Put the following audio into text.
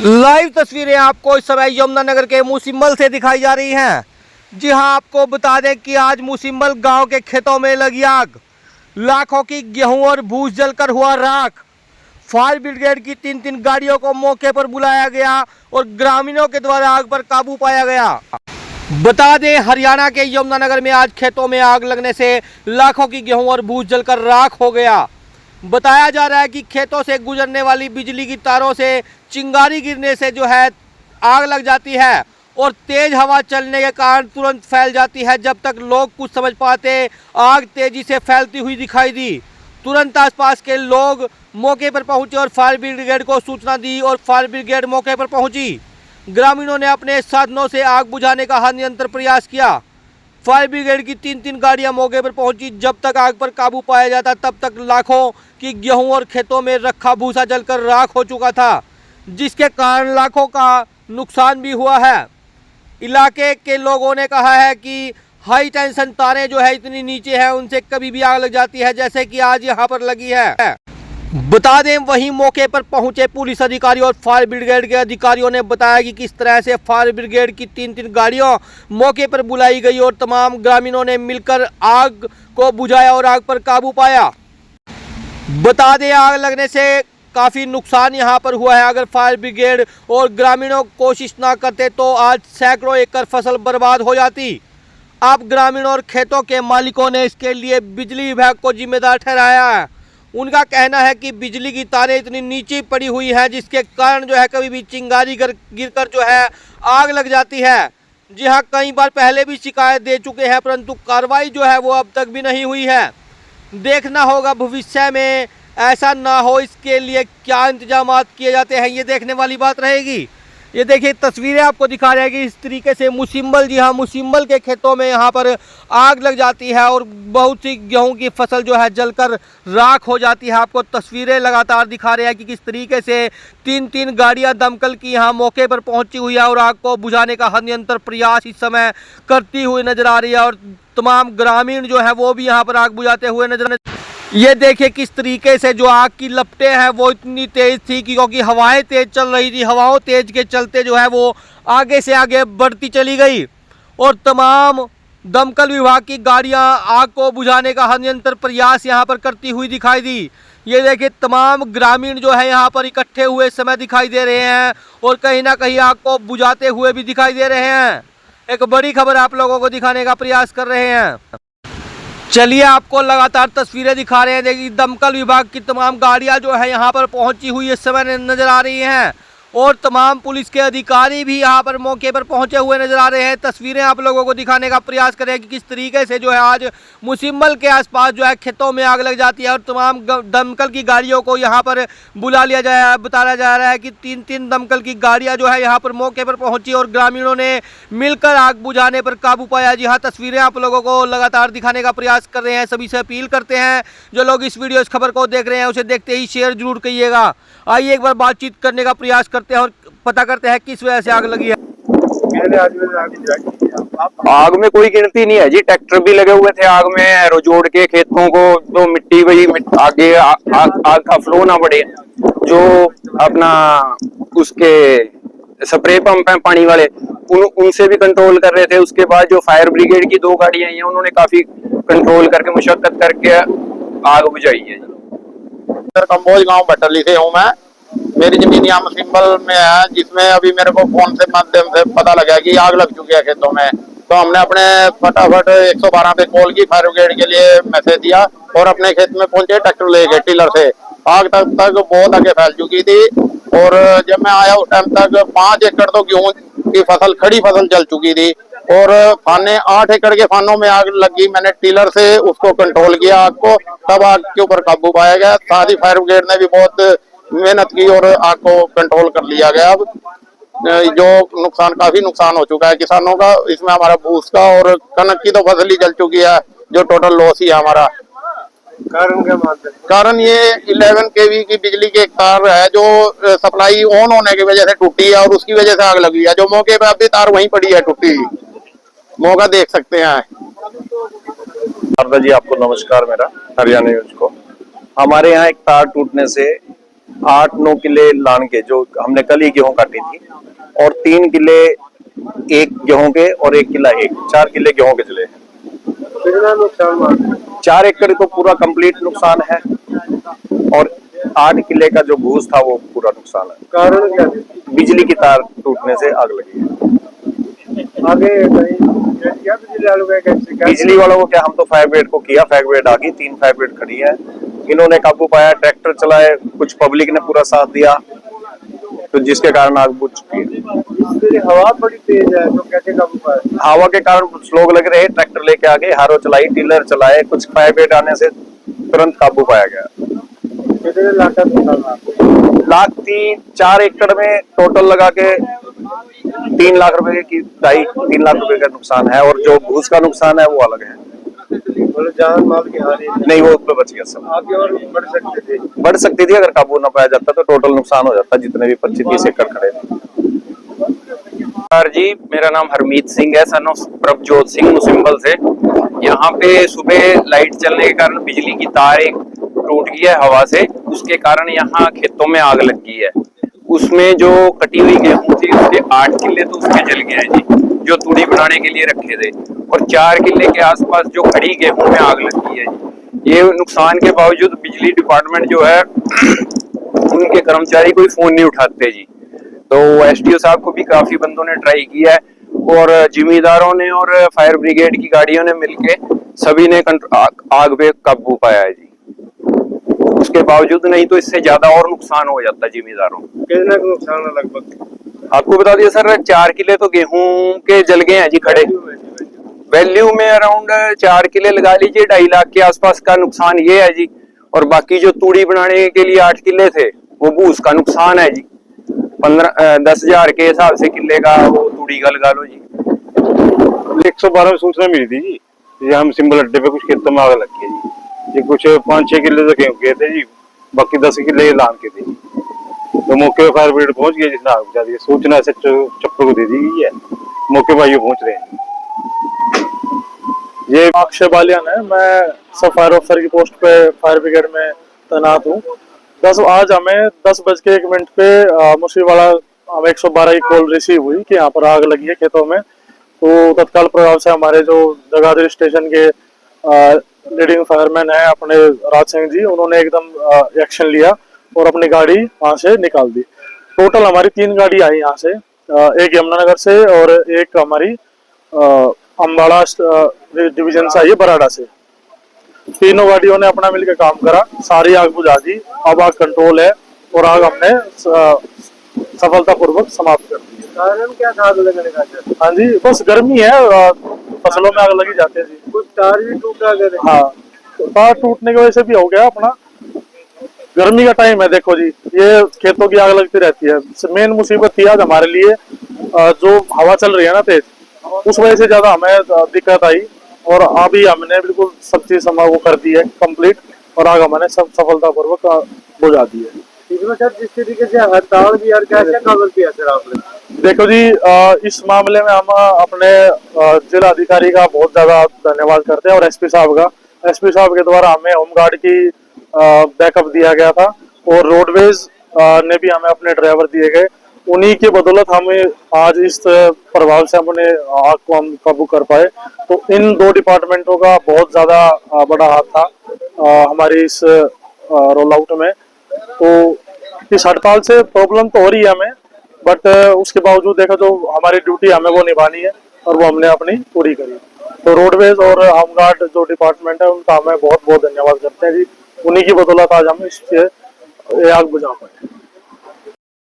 Live तस्वीरें आपको इस समय यमुनानगर के मुसिम्बल से दिखाई जा रही हैं। जी हां, आपको बता दें कि आज मुसिम्बल गांव के खेतों में लगी आग, लाखों की गेहूं और भूस जलकर हुआ राख। फायर ब्रिगेड की तीन गाड़ियों को मौके पर बुलाया गया और ग्रामीणों के द्वारा आग पर काबू पाया गया। बता दें, हरियाणा के यमुनानगर में आज खेतों में आग लगने से लाखों की गेहूं और भूस जलकर राख हो गया। बताया जा रहा है कि खेतों से गुजरने वाली बिजली की तारों से चिंगारी गिरने से जो है आग लग जाती है और तेज हवा चलने के कारण तुरंत फैल जाती है। जब तक लोग कुछ समझ पाते, आग तेजी से फैलती हुई दिखाई दी। तुरंत आसपास के लोग मौके पर पहुंचे और फायर ब्रिगेड को सूचना दी और फायर ब्रिगेड मौके पर पहुंची। ग्रामीणों ने अपने साधनों से आग बुझाने का हर निरंतर प्रयास किया। फायर ब्रिगेड की तीन गाड़ियां मौके पर पहुंची। जब तक आग पर काबू पाया जाता तब तक लाखों की गेहूं और खेतों में रखा भूसा जलकर राख हो चुका था, जिसके कारण लाखों का नुकसान भी हुआ है। इलाके के लोगों ने कहा है कि हाई टेंशन तारें जो है इतनी नीचे है, उनसे कभी भी आग लग जाती है, जैसे कि आज यहाँ पर लगी है। बता दें, वहीं मौके पर पहुंचे पुलिस अधिकारी और फायर ब्रिगेड के अधिकारियों ने बताया कि किस तरह से फायर ब्रिगेड की तीन गाड़ियों मौके पर बुलाई गई और तमाम ग्रामीणों ने मिलकर आग को बुझाया और आग पर काबू पाया। बता दें, आग लगने से काफ़ी नुकसान यहाँ पर हुआ है। अगर फायर ब्रिगेड और ग्रामीणों कोशिश ना करते तो आज सैकड़ों एकड़ फसल बर्बाद हो जाती। अब ग्रामीणों और खेतों के मालिकों ने इसके लिए बिजली विभाग को जिम्मेदार ठहराया है। उनका कहना है कि बिजली की तारें इतनी नीचे पड़ी हुई हैं, जिसके कारण जो है कभी भी चिंगारी गिरकर जो है आग लग जाती है। जी हाँ, कई बार पहले भी शिकायत दे चुके हैं, परंतु कार्रवाई जो है वो अब तक भी नहीं हुई है। देखना होगा भविष्य में ऐसा ना हो, इसके लिए क्या इंतजाम किए जाते हैं, ये देखने वाली बात रहेगी। ये देखिए, तस्वीरें आपको दिखा रहे हैं कि इस तरीके से मुसिम्बल, जी हाँ, मुसिम्बल के खेतों में यहाँ पर आग लग जाती है और बहुत सी गेहूं की फसल जो है जलकर राख हो जाती है। आपको तस्वीरें लगातार दिखा रहे हैं कि किस तरीके से तीन गाड़ियां दमकल की यहाँ मौके पर पहुंची हुई है और आग को बुझाने का हर निरंतर प्रयास इस समय करती हुई नजर आ रही है और तमाम ग्रामीण जो है वो भी यहाँ पर आग बुझाते हुए नजर। ये देखिए किस तरीके से जो आग की लपटें हैं वो इतनी तेज थी कि क्योंकि हवाएं तेज चल रही थी, हवाओं तेज के चलते जो है वो आगे से आगे बढ़ती चली गई और तमाम दमकल विभाग की गाड़ियां आग को बुझाने का हर निरंतर प्रयास यहां पर करती हुई दिखाई दी। ये देखिए, तमाम ग्रामीण जो है यहाँ पर इकट्ठे हुए समय दिखाई दे रहे हैं और कहीं ना कहीं आग को बुझाते हुए भी दिखाई दे रहे हैं। एक बड़ी खबर आप लोगों को दिखाने का प्रयास कर रहे हैं। चलिए, आपको लगातार तस्वीरें दिखा रहे हैं। देखिए, दमकल विभाग की तमाम गाड़ियां जो है यहाँ पर पहुंची हुई इस समय नजर आ रही हैं और तमाम पुलिस के अधिकारी भी यहाँ पर मौके पर पहुंचे हुए नजर आ रहे हैं। तस्वीरें आप लोगों को दिखाने का प्रयास करें कि किस तरीके से जो है आज मुसिम्बल के आसपास जो है खेतों में आग लग जाती है और तमाम दमकल की गाड़ियों को यहाँ पर बुला लिया जाए। बताया जा रहा है कि तीन दमकल की गाड़ियाँ जो है यहाँ पर मौके पर पहुँची और ग्रामीणों ने मिलकर आग बुझाने पर काबू पाया। जी हाँ, तस्वीरें आप लोगों को लगातार दिखाने का प्रयास कर रहे हैं। सभी से अपील करते हैं, जो लोग इस वीडियो, इस खबर को देख रहे हैं, उसे देखते ही शेयर जरूर करिएगा। आइए एक बार बातचीत करने का प्रयास करते हैं और पता करते हैं किस वजह से आग लगी है। आग में कोई गिनती नहीं है जी, ट्रैक्टर भी लगे हुए थे आग में, रोजोड़ के खेतों को तो मिट्टी वही आगे आग का फ्लो ना बढ़े। जो अपना उसके स्प्रे पंप है पानी वाले, उनसे भी कंट्रोल कर रहे थे। उसके बाद जो फायर ब्रिगेड की 2 गाड़ियां हैं, उन्होंने काफी कंट्रोल करके मशक्कत करके आग बुझाई है। कंबोज गांव बटरली से हूँ मैं। मेरी जमीन यहाँ मुसिम्बल में है, जिसमें अभी मेरे को फोन से माध्यम से पता लगा कि आग लग चुकी है खेतों में। तो हमने अपने फटाफट 112 पे कॉल की, फायर ब्रिगेड के लिए मैसेज दिया और अपने खेत में पहुंचे ट्रैक्टर लेके टिलर से। आग तक बहुत आगे फैल चुकी थी और जब मैं आया उस टाइम तक 5 एकड़ तो गेहूं की फसल, खड़ी फसल जल चुकी थी और फाने 8 एकड़ के फानों में आग लगी। मैंने टिलर से उसको कंट्रोल किया आग को, तब आग के ऊपर काबू पाया गया। साथ ही फायर ब्रिगेड ने भी बहुत मेहनत की और आग को कंट्रोल कर लिया गया। अब जो काफी नुकसान हो चुका है किसानों का, इसमें हमारा भूस का और कनक की तो फसल ही जल चुकी है, जो टोटल लॉस ही है हमारा। कारण क्या मानते हैं? कारण ये 11 kV की बिजली के एक तार है जो सप्लाई ऑन होने की वजह से टूटी है और उसकी वजह से आग लगी है। जो मौके पे अभी तार वहीं पड़ी है टूटी, मौका देख सकते हैं। जी, आपको नमस्कार। मेरा हरियाणा न्यूज को, हमारे यहाँ एक तार टूटने से 8-9 किले लान के, जो हमने कल ही गेहूं काटी थी, और 3 किले एक गेहूं के और 1 किला 4 किले गेहूं के जले हैं। कितना नुकसान हुआ? 4 एकड़ तो पूरा कंप्लीट नुकसान है, और 8 किले का जो भूस था वो पूरा नुकसान है। कारण क्या है? बिजली की तार टूटने से आग लगी है। आगे कहीं क्या बिजली वालों का कैसे क्या? बिजली वालों को क्या, हम तो फायर ब्रिगेड को किया, फायर ब्रिगेड आ गई, 3 फायर ब्रिगेड खड़ी है, इन्होंने काबू पाया, ट्रैक्टर चलाए, कुछ पब्लिक ने पूरा साथ दिया, तो जिसके कारण आग बुझ चुकी है। इसके लिए हवा बड़ी तेज है, तो कैसे काबू पाए? हवा के कारण कुछ लोग लग रहे, ट्रैक्टर लेके आ गए, हारो चलाई, टिलर चलाए, कुछ फायर ब्रिगेड आने से तुरंत काबू पाया गया। कितने लाख का नुकसान हुआ? लाख 4 एकड़ में टोटल लगा के 3 लाख रुपए की 2.5-3 लाख रुपए का नुकसान है, और जो भूस का नुकसान है वो अलग है। बोले जान माल की हानि है। नहीं, वो उसमें बच गया सब। आगे और बढ़ सकते थे। बढ़ सकती थी, अगर काबू न पाया जाता तो टोटल नुकसान हो जाता, जितने भी 25-30 एकड़ खड़े थे। जी, मेरा नाम हरमीत सिंह है, सन ऑफ प्रभजोत सिंह मुसिम्बल से। यहाँ पे सुबह लाइट चलने के कारण बिजली की तार एक टूट गई है हवा से, उसके कारण यहाँ खेतों में आग लग गई है। उसमें जो कटी हुई गेहूं थी उसके 8 किले तो उसके जल गए हैं जी, जो तूड़ी बनाने के लिए रखे थे, और 4 किले के आसपास जो खड़ी गेहूं में आग लग गई है जी। ये नुकसान के बावजूद बिजली डिपार्टमेंट जो है उनके कर्मचारी कोई फोन नहीं उठाते जी। तो एसडीओ साहब को भी काफी बंदों ने ट्राई किया है, और जिम्मेदारों ने और फायर ब्रिगेड की गाड़ियों ने मिलके सभी ने आग पे काबू पाया है जी। उसके बावजूद, नहीं तो इससे ज्यादा और नुकसान हो जाता जिम्मेदारों। कितना नुकसान है लगभग? आपको बता दिया सर, 4 किले तो गेहूं के जल गए हैं जी खड़े। वैल्यू में अराउंड 4 किले लगा लीजिए, 2.5 लाख के आसपास का नुकसान ये है जी। और बाकी जो तूड़ी बनाने के लिए 8 किले थे वो भूस का नुकसान है जी। 10,000 के हिसाब से किले का वो तूड़ी का लगा लो जी। 112 में सूचना मिली थी जी, ये हम सिंबल अड्डे पे कुछ खेतों में आग लगी है जी। ये कुछ 5-6 किले तो गेहूं के थे जी, बाकी 10 किले लान के थे। तो मौके पे फायर ब्रिगेड पहुंच गई, जिसने आग बुझा दी। सूचना से चप्पल को दे दी गई है, मौके पर ये पहुंच रहे हैं। ये अक्षय बालियान है, मैं सब फायर ऑफिसर की पोस्ट पे फायर ब्रिगेड में तैनात हूँ। आज हमें 10:01 पे मुसीवाड़ा हमें 112 की कॉल रिसीव हुई कि यहाँ पर आग लगी है खेतों में। तो तत्काल प्रभाव से हमारे जो जगाधरी स्टेशन के लीडिंग फायरमैन है अपने राज सिंह जी, उन्होंने एकदम एक्शन लिया और अपनी गाड़ी वहां से निकाल दी। टोटल हमारी 3 गाड़ी आई यहाँ से, एक यमुनानगर से और एक हमारी अम्बाड़ा डिवीजन से आई है, बराड़ा से। तीनों गाड़ियों ने अपना मिलकर काम करा, सारी आग बुझा दी। अब आग कंट्रोल है और आग हमने सफलतापूर्वक समाप्त कर दी। कारण क्या था आग लगने का? हाँ जी, बस गर्मी है, फसलों में आग लगी जाती है जी। कुछ तार भी टूटा गया? हाँ, तो तार टूटने की वजह से भी हो गया अपना। गर्मी का टाइम है, देखो जी, ये खेतों की आग लगती रहती है। मेन मुसीबत थी आज हमारे लिए, जो हवा चल रही है ना तेज, उस वजह से ज्यादा हमें दिक्कत आई। और अभी हमने बिल्कुल सब चीज वो कर दी है कंप्लीट, और आग हमने सब सफलतापूर्वक बुझा दी है। इसमें सर जिस तरीके से हड़ताल भी यार कैसे कवर किया सर आपने? देखो जी, इस मामले में हम अपने जिला अधिकारी का बहुत ज्यादा धन्यवाद करते हैं, और एसपी साहब का। एसपी साहब के द्वारा हमें होमगार्ड की बैकअप दिया गया था, और रोडवेज ने भी हमें अपने ड्राइवर दिए गए। उन्हीं की बदौलत हमें आज इस प्रभाव से हमने आग को हम काबू कर पाए। तो इन 2 डिपार्टमेंटों का बहुत ज्यादा बड़ा हाथ था हमारी इस रोल आउट में। तो इस हड़ताल से प्रॉब्लम तो हो रही है हमें, बट उसके बावजूद देखो जो हमारी ड्यूटी हमें वो निभानी है, और वो हमने अपनी पूरी करी। तो रोडवेज और होमगार्ड जो डिपार्टमेंट है उनका हमें बहुत बहुत धन्यवाद करते हैं जी। उन्हीं की बदौलत आज हम इससे आग बुझा पाए।